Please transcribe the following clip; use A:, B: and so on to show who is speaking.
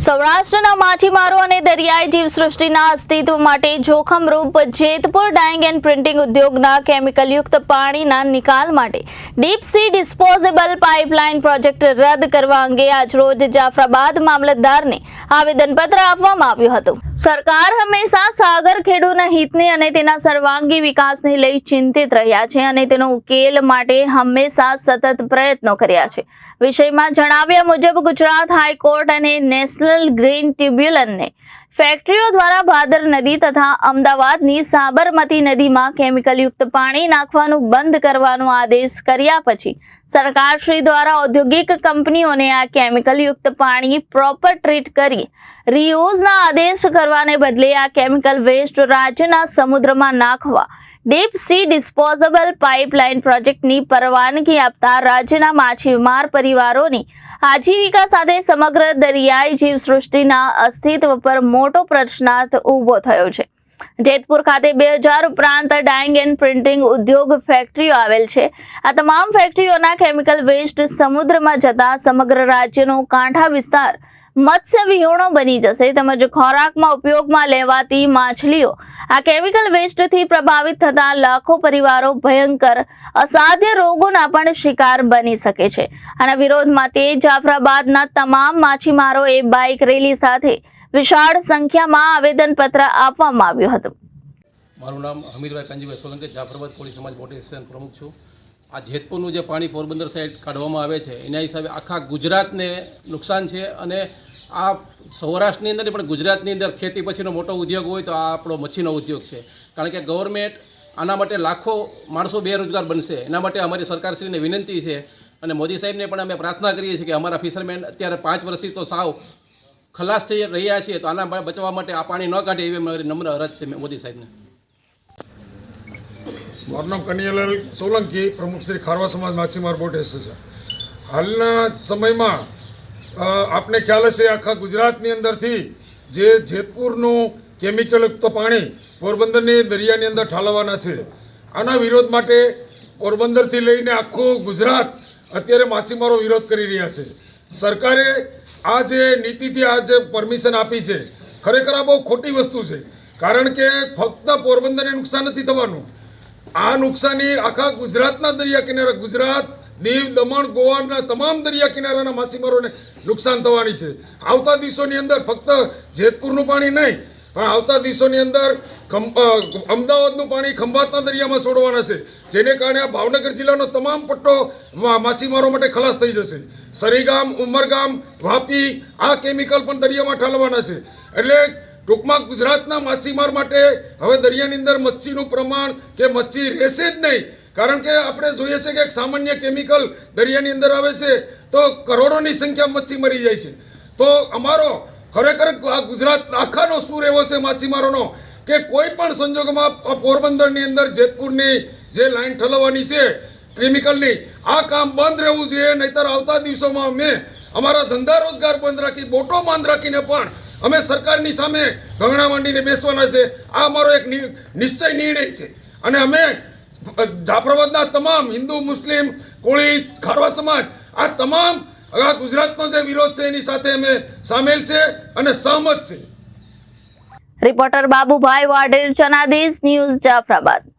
A: સૌરાષ્ટ્રના માછીમારો અને દરિયાઈ જીવસૃષ્ટિના અસ્તિત્વ માટે જોખમરૂપ જેતપુર ડાઇંગ એન્ડ પ્રિન્ટિંગ ઉદ્યોગના કેમિકલયુક્ત પાણીના નિકાલ માટે deep C disposable pipeline project રદ કરવા અંગે આજરોજ જાફરાબાદ મામલતદારને આવેદનપત્ર આપવામાં આવ્યું હતું। સરકાર હંમેશા સાગર ખેડૂના હિતને અને તેના સર્વાંગી વિકાસને લઈ ચિંતિત રહ્યા છે અને તેનો ઉકેલ માટે હંમેશા સતત પ્રયત્નો કર્યા છે। વિષયમાં જણાવ્યા મુજબ ગુજરાત હાઈકોર્ટ અને નેશનલ ગ્રીન ટ્રિબ્યુનલને ફેક્ટરીઓ દ્વારા ભાદર નદી તથા અમદાવાદની સાબરમતી નદીમાં કેમિકલયુક્ત પાણી નાખવાનું બંધ કરવાનો આદેશ કર્યા પછી સરકારશ્રી દ્વારા ઔદ્યોગિક કંપનીઓને આ કેમિકલયુક્ત પાણી પ્રોપર ટ્રીટ કરી રીયુઝના આદેશ કરવાને બદલે આ કેમિકલ વેસ્ટ રાજ્યના સમુદ્રમાં નાખવા ડીપ સી ડિસ્પોઝેબલ પાઇપલાઇન પ્રોજેક્ટની પરવાનગી આપતા રાજ્યના માછીમાર પરિવારોની આજીવિકા સાથે સમગ્ર દરિયાઈ જીવસૃષ્ટિના અસ્તિત્વ પર મોટો પ્રશ્નાર્થ ઊભો થયો છે। જેતપુર ખાતે 2000 ઉપરાંત ડાઇંગ એન્ડ પ્રિન્ટિંગ ઉદ્યોગ ફેક્ટરીઓ આવેલ છે। આ તમામ ફેક્ટરીઓના કેમિકલ વેસ્ટ સમુદ્રમાં જતા સમગ્ર રાજ્યનો કાંઠા વિસ્તાર મત્સ્ય વિહોણો બની જશે તેમજ ખોરાકમાં ઉપયોગમાં લેવાતી માછલીઓ આ કેમિકલ વેસ્ટથી પ્રભાવિત થતા લાખો પરિવારો ભયંકર અસાધ્ય રોગોના પણ શિકાર બની શકે છે। આના વિરોધમાં તે જાફરાબાદના તમામ માછીમારોએ બાઇક રેલી સાથે વિશાળ સંખ્યામાં આવેદનપત્ર આપવામાં આવ્યું હતું।
B: મારું નામ હમીરભાઈ કાંજીભાઈ સોલંકી, જાફરાબાદ કોળી સમાજ મોટી એસોસિએશન પ્રમુખ છું। આ જેતપુરનું જે પાણી પોરબંદર સાઈડ કાઢવામાં આવે છે એના હિસાબે આખા ગુજરાતને નુકસાન છે અને આ સૌરાષ્ટ્રની અંદર પણ ગુજરાતની અંદર ખેતી પછીનો મોટો ઉદ્યોગ હોય તો આ આપણો મચ્છીનો ઉદ્યોગ છે, કારણ કે ગવર્મેન્ટ આના માટે લાખો માણસો બેરોજગાર બનશે। એના માટે અમારી સરકારશ્રીને વિનંતી છે અને મોદી સાહેબને પણ અમે પ્રાર્થના કરીએ છીએ કે અમારા ફિશરમેન અત્યારે 5 વર્ષથી તો સાવ ખલાસ થઈ રહ્યા છીએ, તો આના બચવા માટે આ પાણી ન કાઢે એવી મારી નમ્ર અરજ છે મોદી સાહેબને।
C: મારું નામ કનૈયાલાલ સોલંકી, પ્રમુખ શ્રી ખારવા સમાજ માછીમાર બોટ એસોસિએશન। હાલના સમયમાં આપને ખ્યાલ હશે આખા ગુજરાતની અંદરથી જે જેતપુરનું કેમિકલયુક્ત પાણી પોરબંદરની દરિયાની અંદર ઠાલવવાના છે, આના વિરોધ માટે પોરબંદરથી લઈને આખું ગુજરાત અત્યારે માછીમારો વિરોધ કરી રહ્યા છે। સરકારે આ જે નીતિથી આ જે પરમિશન આપી છે ખરેખર આ બહુ ખોટી વસ્તુ છે, કારણ કે ફક્ત પોરબંદરને નુકસાન નથી થવાનું, આ નુકસાની આખા ગુજરાતના દરિયા કિનારા, ગુજરાત, દીવ, દમણ, ગોવાના તમામ દરિયા કિનારાના માછીમારોને નુકસાન થવાની છે। આવતા દિવસોની અંદર ફક્ત જેતપુરનું પાણી નહીં પણ આવતા દિવસોની અંદર અમદાવાદનું પાણી ખંભાતના દરિયામાં છોડવાના છે, જેને કારણે આ ભાવનગર જિલ્લાનો તમામ પટ્ટો માછીમારો માટે ખલાસ થઈ જશે। સરીગામ, ઉમરગામ, વાપી આ કેમિકલ પણ દરિયામાં ઠાલવાના છે। એટલે ટૂંકમાં ગુજરાતના માછીમાર માટે હવે દરિયાની અંદર મચ્છીનું પ્રમાણ કે મચ્છી રહેશે જ નહીં, કારણ કે આપણે જોઈએ છે કે એક સામાન્ય કેમિકલ દરિયાની અંદર આવે છે તો કરોડોની સંખ્યા મચ્છી મરી જાય છે। તો અમારો ખરેખર આ ગુજરાત આખાનો સૂર એવો છે માછીમારોનો કે કોઈ પણ સંજોગોમાં પોરબંદરની અંદર જેતપુરની જે લાઈન ઠલવવાની છે કેમિકલની, આ કામ બંધ રહેવું જોઈએ, નહીંતર આવતા દિવસોમાં અમે અમારા ધંધા રોજગાર બંધ રાખી, બોટો બંધ રાખીને પણ અમે સરકારની સામે ગંગણા માંડીને બેસવાના છે। આ અમારો એક નિશ્ચય નિર્ણય છે અને અમે જાફરાબાદના તમામ હિન્દુ, મુસ્લિમ, કોળી, ખારવા સમાજ આ તમામ આ ગુજરાતનો જે વિરોધ છે એની સાથે અમે સામેલ છે અને સહમત છે।
A: Reporter Babubhai Vader, Janadesh news, Jafrabad.